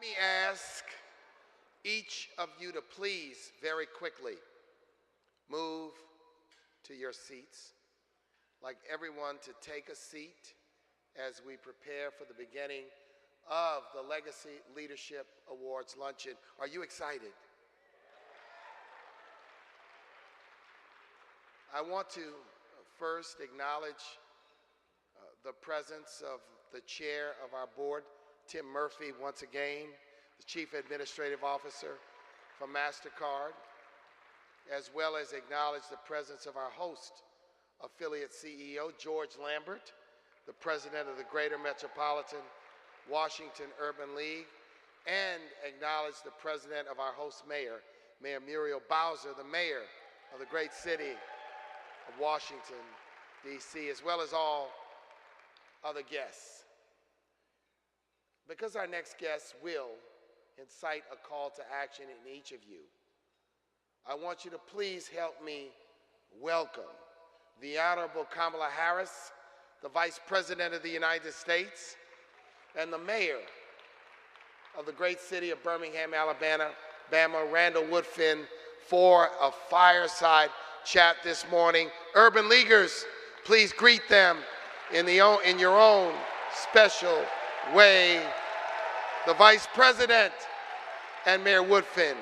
me ask each of you to please, very quickly, move to your seats. I'd like everyone to take a seat as we prepare for the beginning of the Legacy Leadership Awards Luncheon. Are you excited? I want to first acknowledge the presence of the chair of our board, Tim Murphy, once again, the Chief Administrative Officer for MasterCard, as well as acknowledge the presence of our host affiliate CEO, George Lambert, the President of the Greater Metropolitan Washington Urban League, and acknowledge the President of our host mayor, Mayor Muriel Bowser, the Mayor of the great city of Washington, D.C., as well as all other guests. Because our next guest will incite a call to action in each of you, I want you to please help me welcome the Honorable Kamala Harris, the Vice President of the United States, and the Mayor of the great city of Birmingham, Alabama, Randall Woodfin, for a fireside chat this morning. Urban Leaguers, please greet them in your own special way. The Vice President and Mayor Woodfin.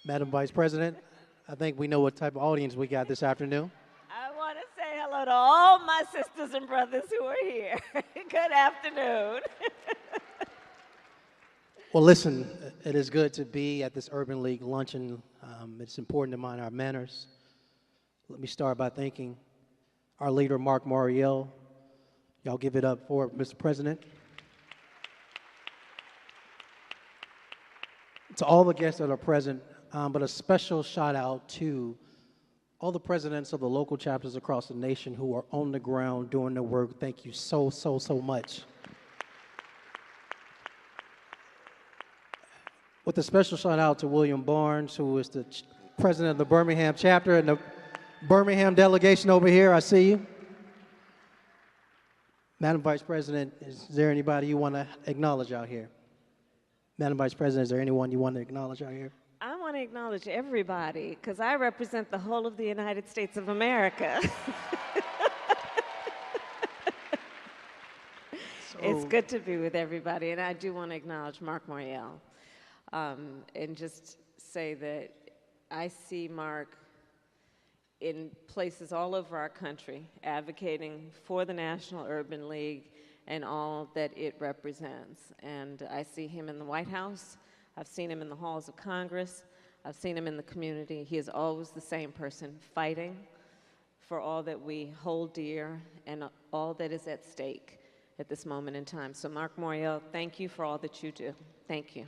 Madam Vice President, I think we know what type of audience we got this afternoon. I want to say hello to all my sisters and brothers who are here. Good afternoon. Well, listen, it is good to be at this Urban League luncheon. It's important to mind our manners. Let me start by thanking our leader, Mark Morial. Y'all give it up for Mr. President. To all the guests that are present, but a special shout out to all the presidents of the local chapters across the nation who are on the ground doing the work. Thank you so much. With a special shout out to William Barnes, who is the president of the Birmingham chapter and the Birmingham delegation over here. I see you. Madam Vice President, is there anybody you want to acknowledge out here? Madam Vice President, is there anyone you want to acknowledge out here? I want to acknowledge everybody because I represent the whole of the United States of America. It's good to be with everybody, and I do want to acknowledge Mark Morial and just say that I see Mark in places all over our country advocating for the National Urban League and all that it represents. And I see him in the White House. I've seen him in the halls of Congress. I've seen him in the community. He is always the same person fighting for all that we hold dear and all that is at stake at this moment in time. So Mark Morial, thank you for all that you do. Thank you.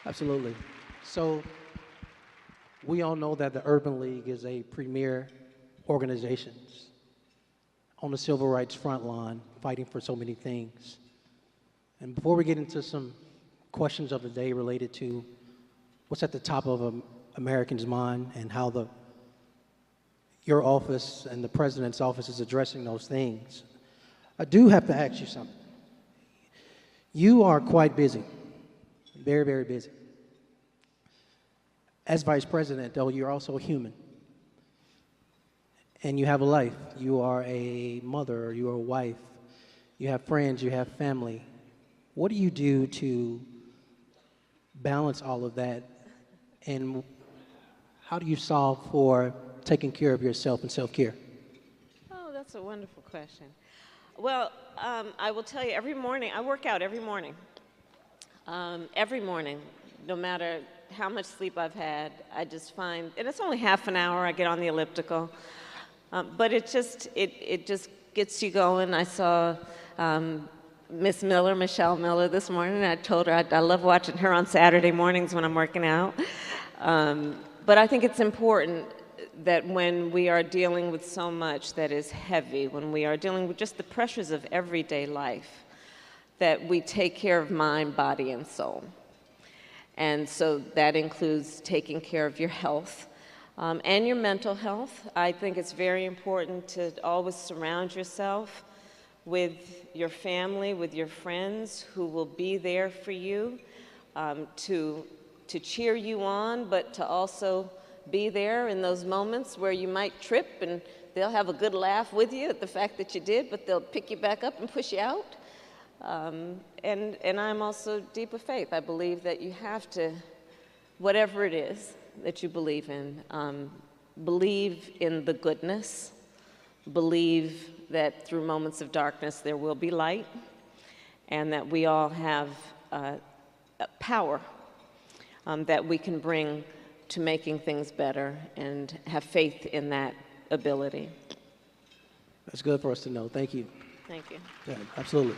Absolutely. So we all know that the Urban League is a premier organization on the civil rights front line, fighting for so many things. And before we get into some questions of the day related to what's at the top of an American's mind and how your office and the president's office is addressing those things, I do have to ask you something. You are quite busy, very busy. As vice president, though, you're also human. And you have a life. You are a mother, you are a wife, you have friends, you have family. What do you do to balance all of that? And how do you solve for taking care of yourself and self-care? Oh, that's a wonderful question. Well, I will tell you, every morning, I work out every morning. No matter how much sleep I've had, I just find, and it's only half an hour I get on the elliptical, but it just gets you going. I saw Miss Miller, Michelle Miller, this morning, and I told her I love watching her on Saturday mornings when I'm working out. But I think it's important that when we are dealing with so much that is heavy, when we are dealing with just the pressures of everyday life, that we take care of mind, body, and soul. And so that includes taking care of your health and your mental health. I think it's very important to always surround yourself with your family, with your friends who will be there for you to cheer you on, but to also be there in those moments where you might trip, and they'll have a good laugh with you at the fact that you did, but they'll pick you back up and push you out. And I'm also deep of faith. I believe that you have to, whatever it is that you believe in the goodness, believe that through moments of darkness there will be light, and that we all have power that we can bring to making things better, and have faith in that ability. That's good for us to know. Thank you. Thank you. Yeah, absolutely.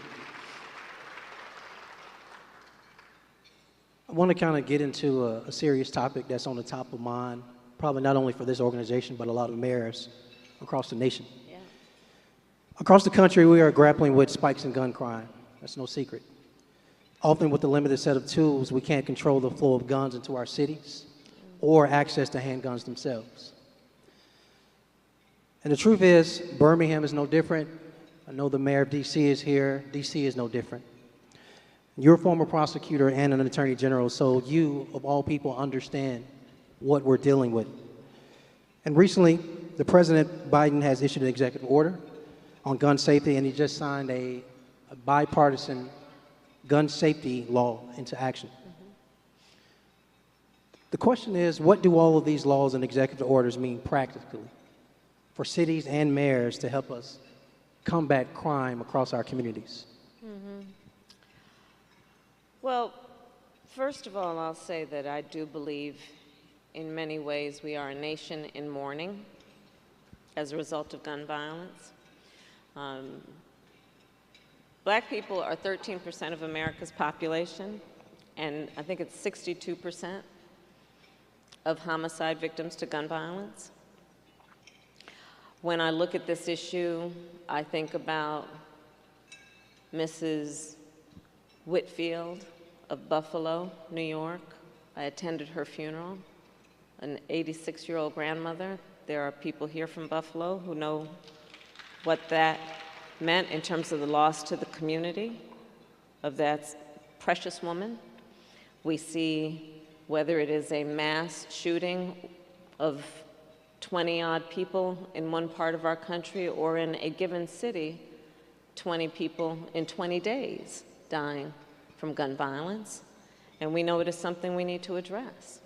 I want to kind of get into a serious topic that's on the top of mind, probably not only for this organization, but a lot of mayors across the nation. Yeah. Across the country, we are grappling with spikes in gun crime. That's no secret. Often with the limited set of tools, we can't control the flow of guns into our cities or access to handguns themselves. And the truth is, Birmingham is no different. I know the mayor of D.C. is here. D.C. is no different. You're a former prosecutor and an attorney general, so you, of all people, understand what we're dealing with. And recently, the President Biden has issued an executive order on gun safety, and he just signed a bipartisan gun safety law into action. The question is, what do all of these laws and executive orders mean practically for cities and mayors to help us combat crime across our communities? Well, first of all, I'll say that I do believe in many ways we are a nation in mourning as a result of gun violence. Black people are 13% of America's population, and I think it's 62% of homicide victims to gun violence. When I look at this issue, I think about Mrs. Whitfield of Buffalo, New York. I attended her funeral, an 86-year-old grandmother. There are people here from Buffalo who know what that meant in terms of the loss to the community of that precious woman. We see whether it is a mass shooting of 20-odd people in one part of our country, or in a given city, 20 people in 20 days dying from gun violence, and we know it is something we need to address.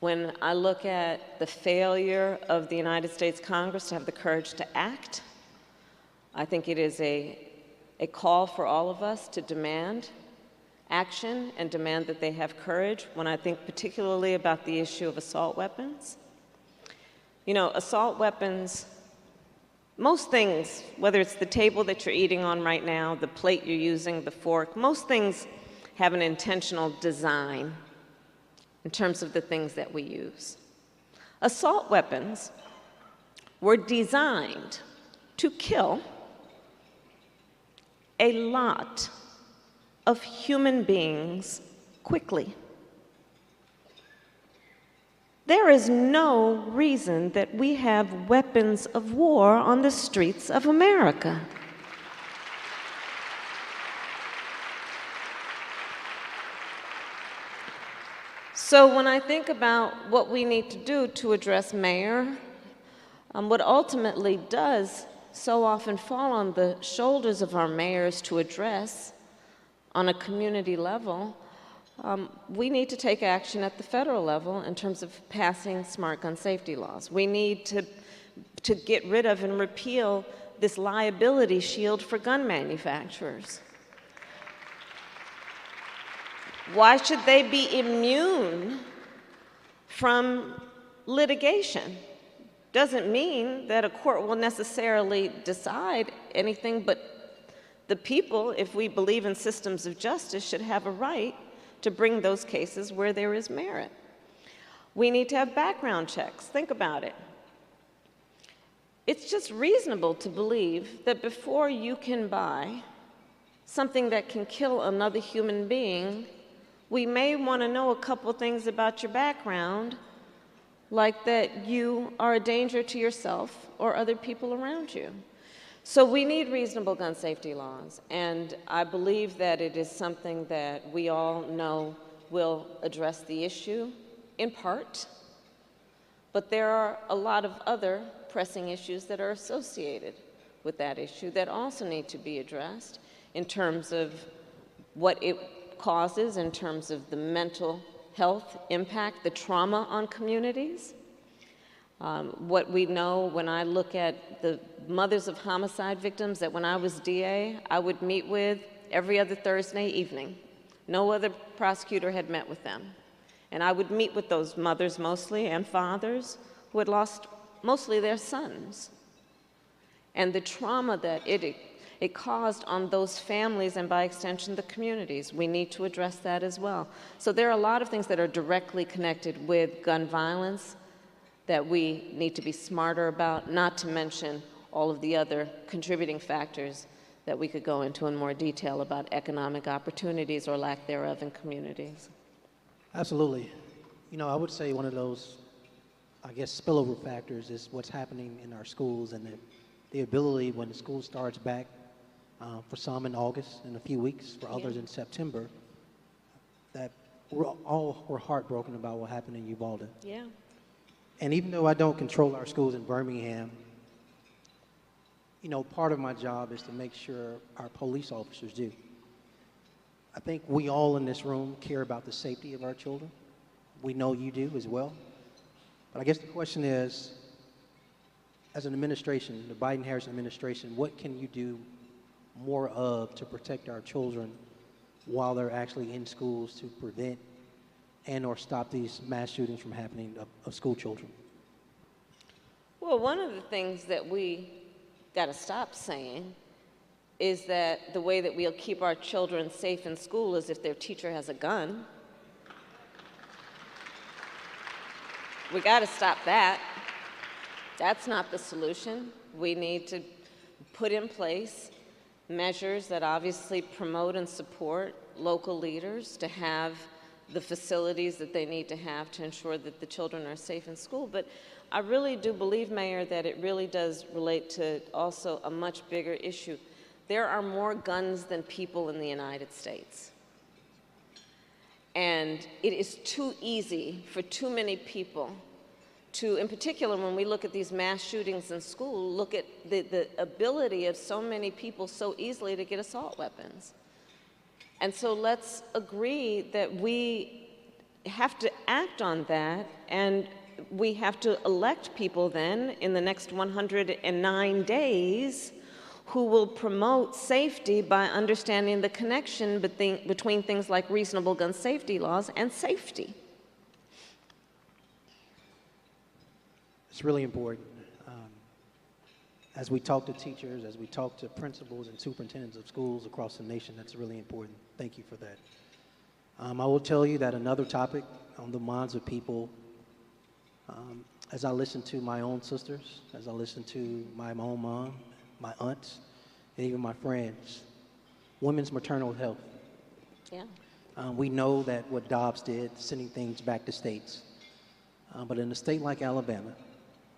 When I look at the failure of the United States Congress to have the courage to act, I think it is a call for all of us to demand action and demand that they have courage. When I think particularly about the issue of assault weapons, you know, assault weapons, most things, whether it's the table that you're eating on right now, the plate you're using, the fork, most things have an intentional design in terms of the things that we use. Assault weapons were designed to kill a lot of human beings quickly. There is no reason that we have weapons of war on the streets of America. So when I think about what we need to do to address mayor, what ultimately does so often fall on the shoulders of our mayors to address on a community level, we need to take action at the federal level in terms of passing smart gun safety laws. We need to get rid of and repeal this liability shield for gun manufacturers. Why should they be immune from litigation? Doesn't mean that a court will necessarily decide anything, but the people, if we believe in systems of justice, should have a right to bring those cases where there is merit. We need to have background checks. Think about it. It's just reasonable to believe that before you can buy something that can kill another human being, we may want to know a couple things about your background, like that you are a danger to yourself or other people around you. So we need reasonable gun safety laws, and I believe that it is something that we all know will address the issue, in part, but there are a lot of other pressing issues that are associated with that issue that also need to be addressed in terms of what it causes, in terms of the mental health impact, the trauma on communities. What we know when I look at the mothers of homicide victims that when I was DA, I would meet with every other Thursday evening. No other prosecutor had met with them. And I would meet with those mothers mostly and fathers who had lost mostly their sons. And the trauma that it caused on those families and by extension the communities. We need to address that as well. So there are a lot of things that are directly connected with gun violence that we need to be smarter about, not to mention all of the other contributing factors that we could go into in more detail about economic opportunities or lack thereof in communities. Absolutely. You know, I would say one of those, I guess, spillover factors is what's happening in our schools and the ability when the school starts back, for some in August, in a few weeks, for others in September, that we're heartbroken about what happened in Uvalde. Yeah. And even though I don't control our schools in Birmingham, you know, part of my job is to make sure our police officers do. I think we all in this room care about the safety of our children. We know you do as well. But I guess the question is, as an administration, the Biden-Harris administration, what can you do more of to protect our children while they're actually in schools to prevent and or stop these mass shootings from happening of school children? Well, one of the things that we got to stop saying is that the way that we'll keep our children safe in school is if their teacher has a gun. We got to stop that. That's not the solution. We need to put in place measures that obviously promote and support local leaders to have the facilities that they need to have to ensure that the children are safe in school. But I really do believe, Mayor, that it really does relate to also a much bigger issue. There are more guns than people in the United States. And it is too easy for too many people to, in particular, when we look at these mass shootings in school, look at the ability of so many people so easily to get assault weapons. And so let's agree that we have to act on that, and we have to elect people then in the next 109 days who will promote safety by understanding the connection between things like reasonable gun safety laws and safety. It's really important. As we talk to teachers, as we talk to principals and superintendents of schools across the nation, that's really important. Thank you for that. I will tell you that another topic on the minds of people, as I listen to my own sisters, as I listen to my own mom, my aunts, and even my friends, women's maternal health. Yeah. We know that what Dobbs did, sending things back to states. But in a state like Alabama,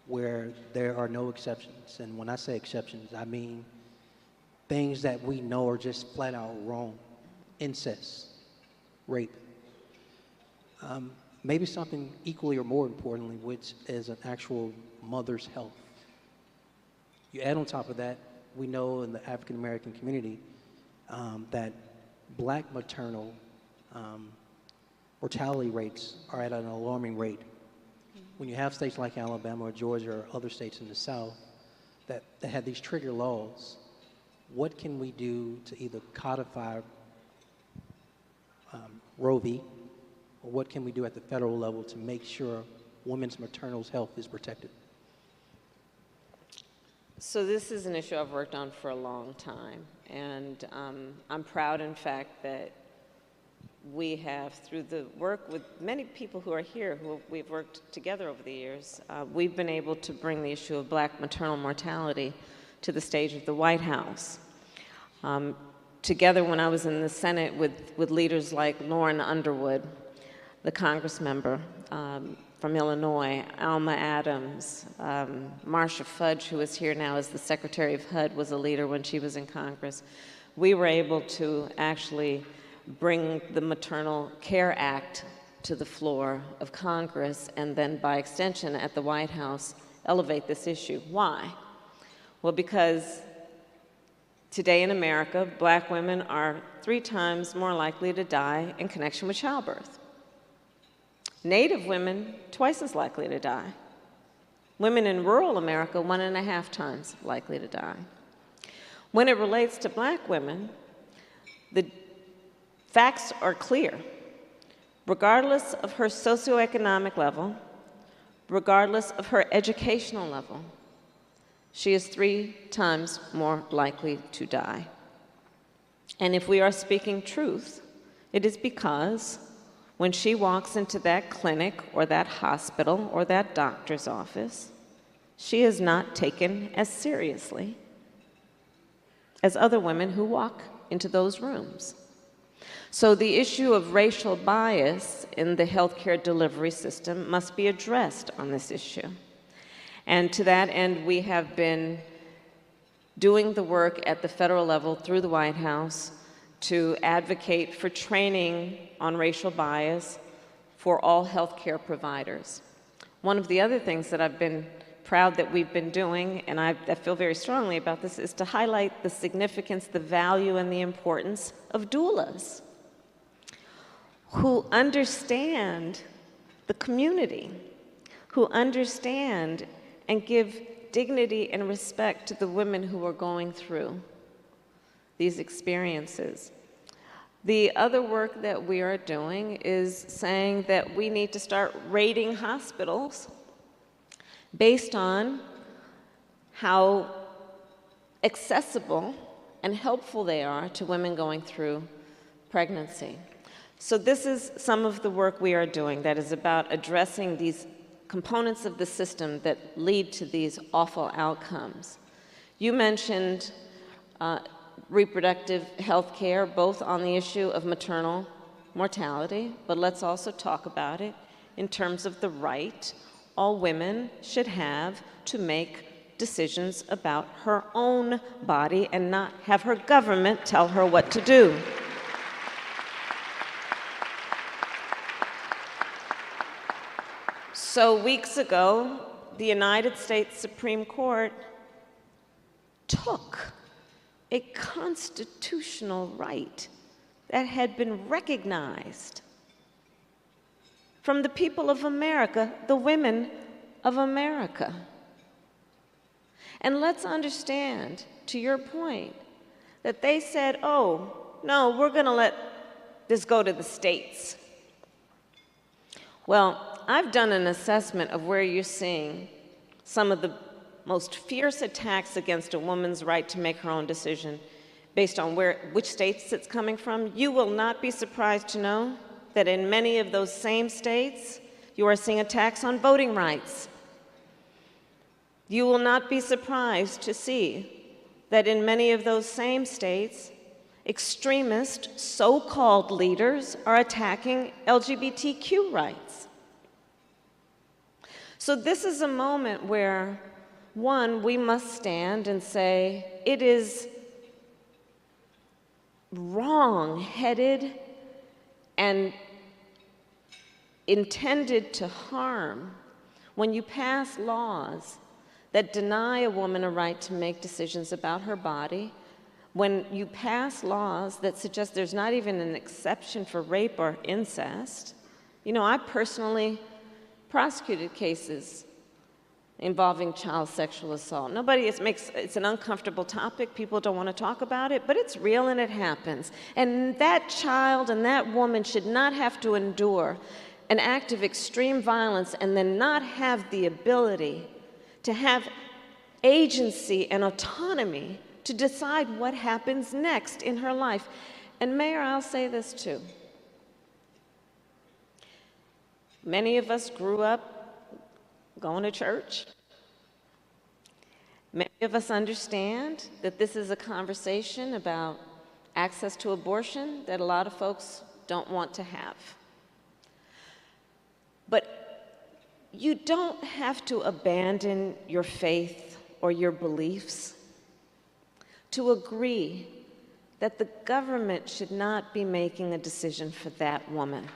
where there are no exceptions, and when I say exceptions, I mean things that we know are just flat out wrong, incest, rape, maybe something equally or more importantly, which is an actual mother's health. You add on top of that, we know in the African American community that black maternal mortality rates are at an alarming rate. When you have states like Alabama or Georgia or other states in the South that have these trigger laws, what can we do to either codify Roe v. Or what can we do at the federal level to make sure women's maternal health is protected? So this is an issue I've worked on for a long time, and I'm proud, in fact, that we have, through the work with many people who are here, who we've worked together over the years, we've been able to bring the issue of black maternal mortality to the stage of the White House. Together, when I was in the Senate with leaders like Lauren Underwood, the Congress member from Illinois, Alma Adams, Marcia Fudge, who is here now as the Secretary of HUD, was a leader when she was in Congress. We were able to actually bring the Maternal Care Act to the floor of Congress, and then by extension at the White House, elevate this issue. Why? Well, because today in America, black women are 3 times more likely to die in connection with childbirth. Native women, twice as likely to die. Women in rural America, 1.5 times likely to die. When it relates to black women, the facts are clear. Regardless of her socioeconomic level, regardless of her educational level, she is 3 times more likely to die. And if we are speaking truth, it is because when she walks into that clinic or that hospital or that doctor's office, she is not taken as seriously as other women who walk into those rooms. So the issue of racial bias in the healthcare delivery system must be addressed on this issue. And to that end, we have been doing the work at the federal level through the White House to advocate for training on racial bias for all healthcare providers. One of the other things that I've been proud that we've been doing, and I feel very strongly about this, is to highlight the significance, the value, and the importance of doulas, who understand the community, who understand and give dignity and respect to the women who are going through these experiences. The other work that we are doing is saying that we need to start rating hospitals based on how accessible and helpful they are to women going through pregnancy. So this is some of the work we are doing that is about addressing these components of the system that lead to these awful outcomes. You mentioned reproductive health care, both on the issue of maternal mortality, but let's also talk about it in terms of the right all women should have to make decisions about her own body and not have her government tell her what to do. So weeks ago, the United States Supreme Court took a constitutional right that had been recognized from the people of America, the women of America. And let's understand, to your point, that they said, oh, no, we're going to let this go to the states. Well, I've done an assessment of where you're seeing some of the most fierce attacks against a woman's right to make her own decision based on which states it's coming from. You will not be surprised to know that in many of those same states, you are seeing attacks on voting rights. You will not be surprised to see that in many of those same states, extremist so-called leaders are attacking LGBTQ rights. So this is a moment where, one, we must stand and say, it is wrong-headed and intended to harm when you pass laws that deny a woman a right to make decisions about her body, when you pass laws that suggest there's not even an exception for rape or incest. You know, I personally prosecuted cases involving child sexual assault. It's an uncomfortable topic. People don't want to talk about it, but it's real and it happens. And that child and that woman should not have to endure an act of extreme violence and then not have the ability to have agency and autonomy to decide what happens next in her life. And Mayor, I'll say this too. Many of us grew up going to church. Many of us understand that this is a conversation about access to abortion that a lot of folks don't want to have. But you don't have to abandon your faith or your beliefs to agree that the government should not be making a decision for that woman.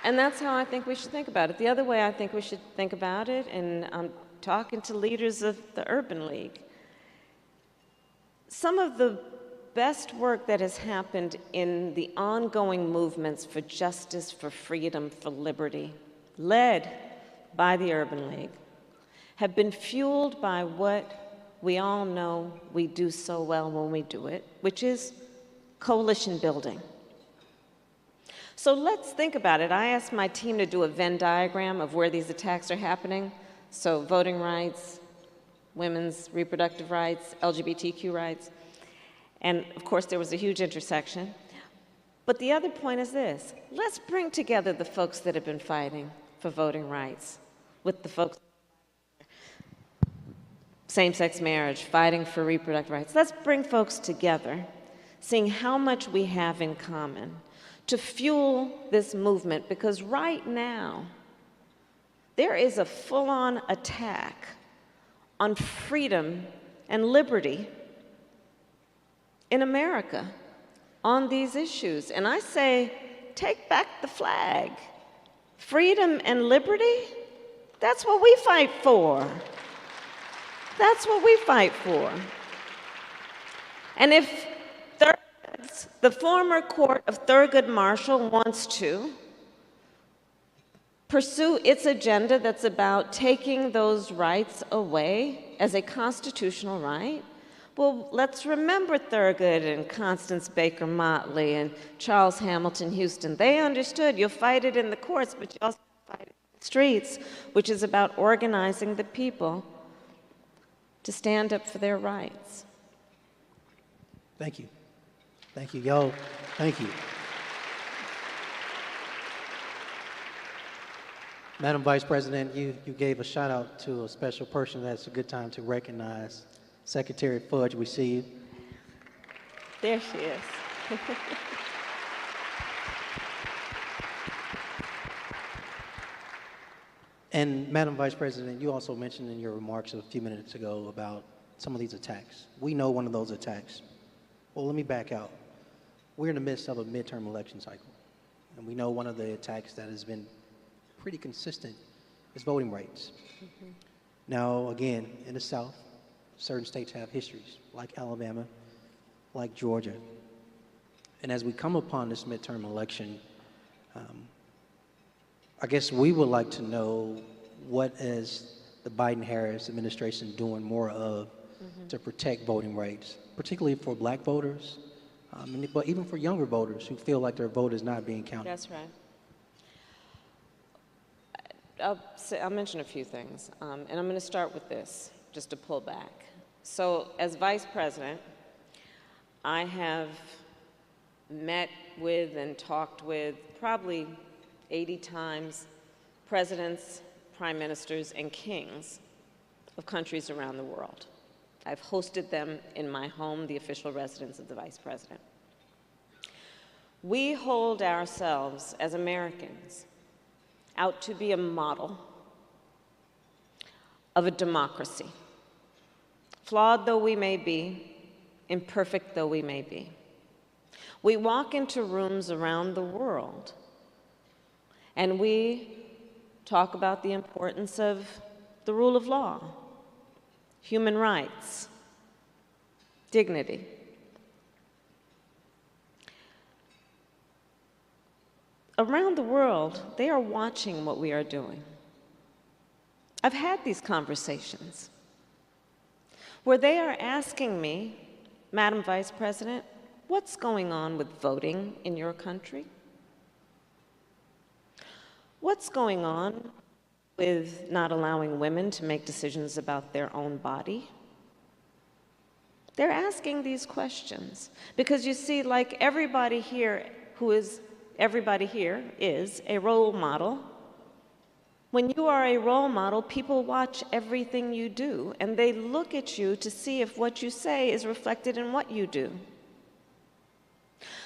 And that's how I think we should think about it. The other way I think we should think about it, and I'm talking to leaders of the Urban League, some of the best work that has happened in the ongoing movements for justice, for freedom, for liberty, led by the Urban League, have been fueled by what we all know we do so well when we do it, which is coalition building. So let's think about it. I asked my team to do a Venn diagram of where these attacks are happening. So voting rights, women's reproductive rights, LGBTQ rights. And of course, there was a huge intersection. But the other point is this. Let's bring together the folks that have been fighting for voting rights with the folks same-sex marriage, fighting for reproductive rights. Let's bring folks together, seeing how much we have in common to fuel this movement, because right now, there is a full-on attack on freedom and liberty in America on these issues. And I say, take back the flag. Freedom and liberty, that's what we fight for. That's what we fight for. And if the former court of Thurgood Marshall wants to pursue its agenda that's about taking those rights away as a constitutional right, well, let's remember Thurgood and Constance Baker Motley and Charles Hamilton Houston. They understood you'll fight it in the courts, but you also fight it in the streets, which is about organizing the people to stand up for their rights. Thank you. Thank you, yo. Thank you. Madam Vice President, you gave a shout out to a special person. That's a good time to recognize Secretary Fudge. We see you. There she is. And Madam Vice President, you also mentioned in your remarks a few minutes ago about some of these attacks. We know one of those attacks. Well, let me back out. We're in the midst of a midterm election cycle. And we know one of the attacks that has been pretty consistent is voting rights. Mm-hmm. Now, again, in the South, certain states have histories, like Alabama, like Georgia. And as we come upon this midterm election, I guess we would like to know what is the Biden-Harris administration doing more of to protect voting rights, particularly for black voters, but even for younger voters who feel like their vote is not being counted. That's right. I'll mention a few things, and I'm going to start with this, just to pull back. So as Vice President, I have met with and talked with probably 80 times presidents, prime ministers, and kings of countries around the world. I've hosted them in my home, the official residence of the Vice President. We hold ourselves as Americans out to be a model of a democracy. Flawed though we may be, imperfect though we may be. We walk into rooms around the world and we talk about the importance of the rule of law, human rights, dignity. around the world, they are watching what we are doing. I've had these conversations where they are asking me, Madam Vice President, what's going on with voting in your country? What's going on with not allowing women to make decisions about their own body? They're asking these questions because you see, like everybody here is a role model. When you are a role model, people watch everything you do, and they look at you to see if what you say is reflected in what you do.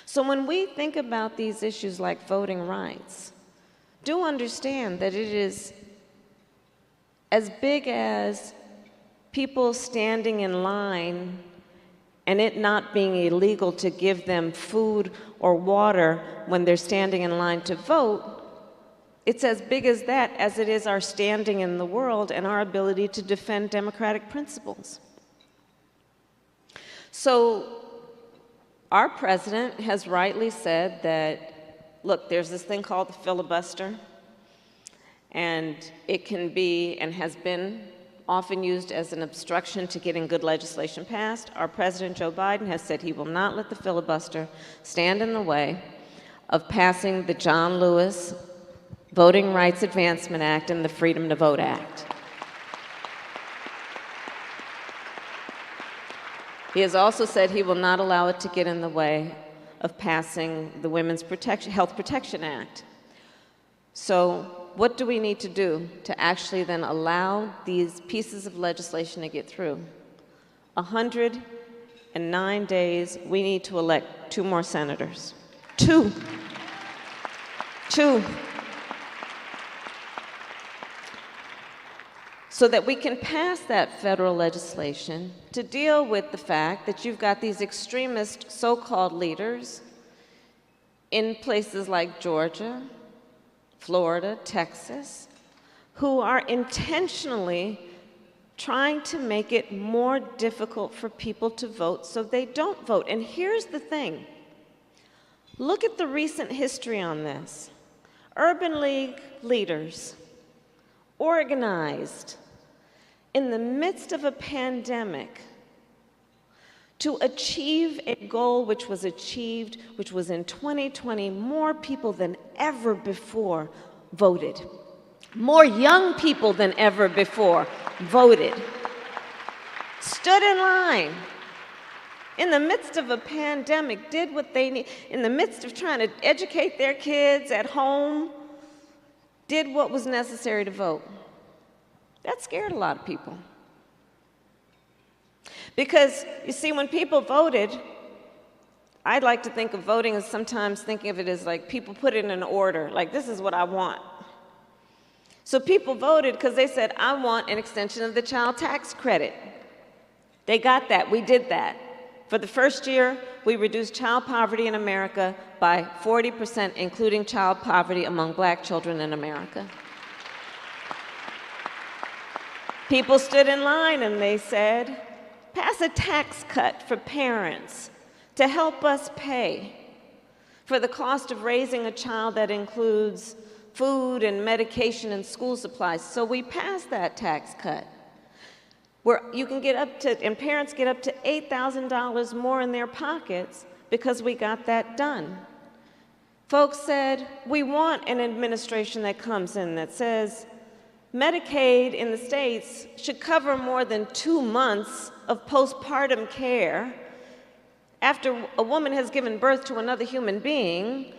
So when we think about these issues like voting rights, do understand that it is as big as people standing in line and it not being illegal to give them food or water when they're standing in line to vote. It's as big as that as it is our standing in the world and our ability to defend democratic principles. So our president has rightly said that, look, there's this thing called the filibuster, and it can be and has been often used as an obstruction to getting good legislation passed. Our President Joe Biden has said he will not let the filibuster stand in the way of passing the John Lewis Voting Rights Advancement Act and the Freedom to Vote Act. He has also said he will not allow it to get in the way of passing the Women's Health Protection Act. So what do we need to do to actually then allow these pieces of legislation to get through? 109 days, we need to elect 2 more senators. 2. So that we can pass that federal legislation to deal with the fact that you've got these extremist so-called leaders in places like Georgia, Florida, Texas, who are intentionally trying to make it more difficult for people to vote so they don't vote. And here's the thing. Look at the recent history on this. Urban League leaders organized in the midst of a pandemic to achieve a goal which was achieved, which was in 2020, more people than ever before voted. More young people than ever before voted. Stood in line in the midst of a pandemic, did what they need, in the midst of trying to educate their kids at home, did what was necessary to vote. That scared a lot of people. Because, you see, when people voted, I'd like to think of voting as sometimes thinking of it as like people put it in an order, like this is what I want. So people voted because they said, I want an extension of the child tax credit. They got that, we did that. For the first year, we reduced child poverty in America by 40%, including child poverty among black children in America. People stood in line and they said, pass a tax cut for parents to help us pay for the cost of raising a child that includes food and medication and school supplies. So we passed that tax cut, where you can get up to, and parents get up to $8,000 more in their pockets because we got that done. Folks said, we want an administration that comes in that says Medicaid in the states should cover more than 2 months of postpartum care after a woman has given birth to another human being.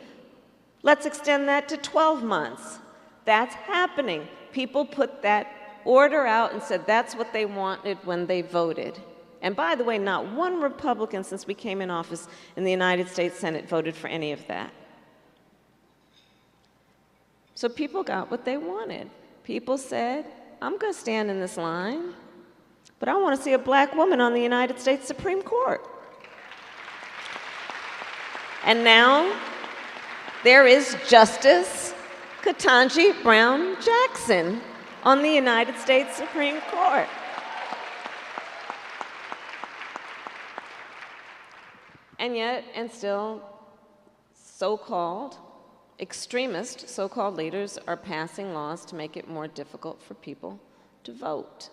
Let's extend that to 12 months. That's happening. People put that order out and said that's what they wanted when they voted. And by the way, not one Republican since we came in office in the United States Senate voted for any of that. So people got what they wanted. People said, I'm going to stand in this line, but I want to see a black woman on the United States Supreme Court. And now there is Justice Ketanji Brown Jackson on the United States Supreme Court. And yet, and still, so-called extremist so-called leaders are passing laws to make it more difficult for people to vote.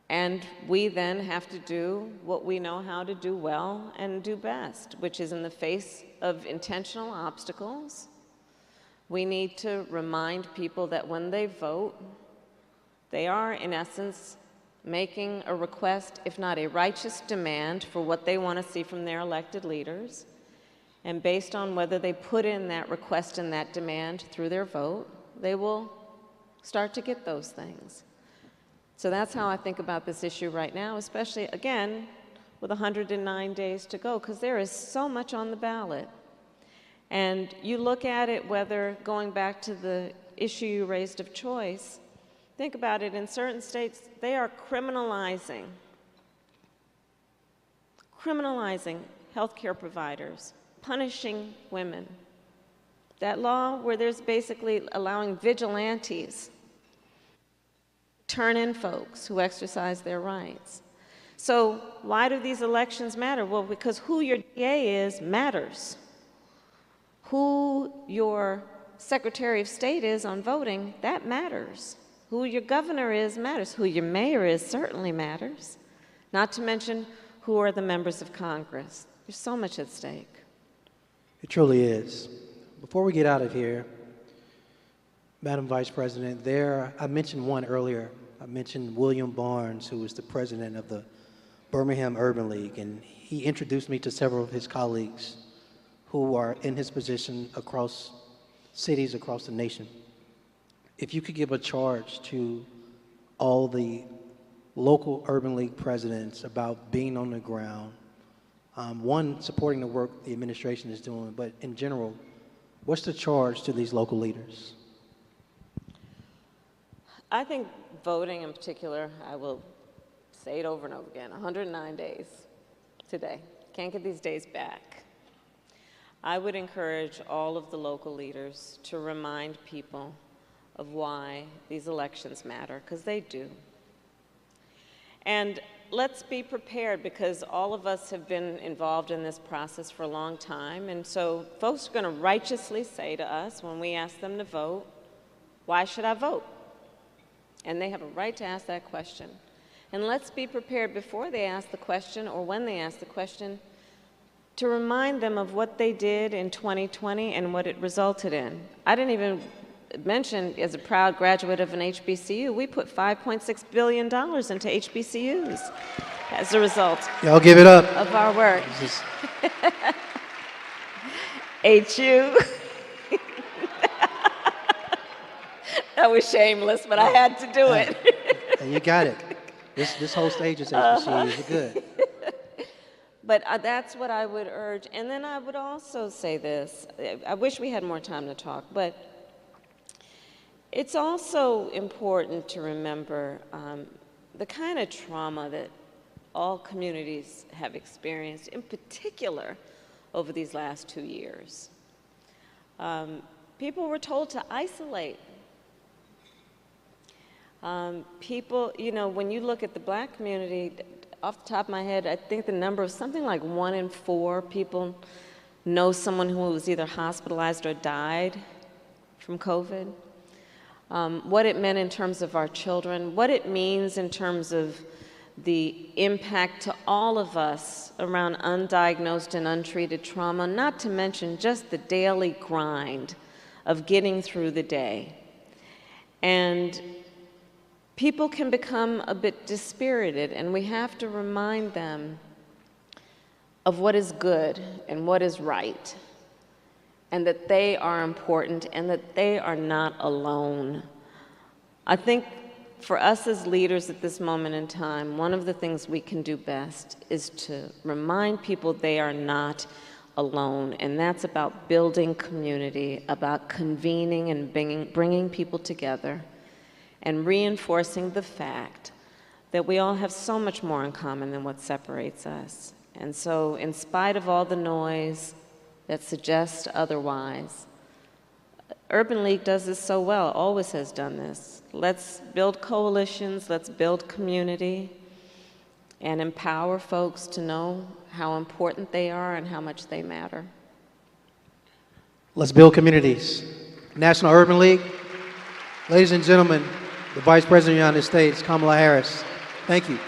And we then have to do what we know how to do well and do best, which is in the face of intentional obstacles, we need to remind people that when they vote, they are, in essence, making a request, if not a righteous demand, for what they want to see from their elected leaders. And based on whether they put in that request and that demand through their vote, they will start to get those things. So that's how I think about this issue right now, especially, again, with 109 days to go, because there is so much on the ballot. And you look at it, whether going back to the issue you raised of choice, think about it, in certain states, they are criminalizing healthcare providers, punishing women. That law where there's basically allowing vigilantes turn in folks who exercise their rights. So why do these elections matter? Well, because who your DA is matters. Who your Secretary of State is on voting, that matters. Who your governor is matters. Who your mayor is certainly matters. Not to mention who are the members of Congress. There's so much at stake. It truly is. Before we get out of here, Madam Vice President, I mentioned one earlier. I mentioned William Barnes, who is the president of the Birmingham Urban League, and he introduced me to several of his colleagues who are in his position across cities across the nation. If you could give a charge to all the local Urban League presidents about being on the ground, one, supporting the work the administration is doing, but in general, what's the charge to these local leaders? I think voting in particular, I will say it over and over again, 109 days today. Can't get these days back. I would encourage all of the local leaders to remind people of why these elections matter, because they do. And let's be prepared, because all of us have been involved in this process for a long time, and so folks are going to righteously say to us when we ask them to vote, why should I vote? And they have a right to ask that question. And let's be prepared before they ask the question or when they ask the question to remind them of what they did in 2020 and what it resulted in. I didn't even mention, as a proud graduate of an HBCU, we put $5.6 billion into HBCUs as a result Y'all give it up. of our work. HU. That was shameless, but I had to do it. And you got it. This whole stage is HBCUs. You're good. But that's what I would urge. And then I would also say this. I wish we had more time to talk, but it's also important to remember the kind of trauma that all communities have experienced, in particular over these last 2 years. People were told to isolate. People, you know, when you look at the Black community, off the top of my head, I think the number of something like 1 in 4 people know someone who was either hospitalized or died from COVID. What it meant in terms of our children, what it means in terms of the impact to all of us around undiagnosed and untreated trauma, not to mention just the daily grind of getting through the day. And people can become a bit dispirited, and we have to remind them of what is good and what is right, and that they are important and that they are not alone. I think for us as leaders at this moment in time, one of the things we can do best is to remind people they are not alone, and that's about building community, about convening and bringing people together, and reinforcing the fact that we all have so much more in common than what separates us. And so, in spite of all the noise that suggests otherwise, Urban League does this so well, always has done this. Let's build coalitions, let's build community, and empower folks to know how important they are and how much they matter. Let's build communities. National Urban League, ladies and gentlemen, the Vice President of the United States, Kamala Harris. Thank you.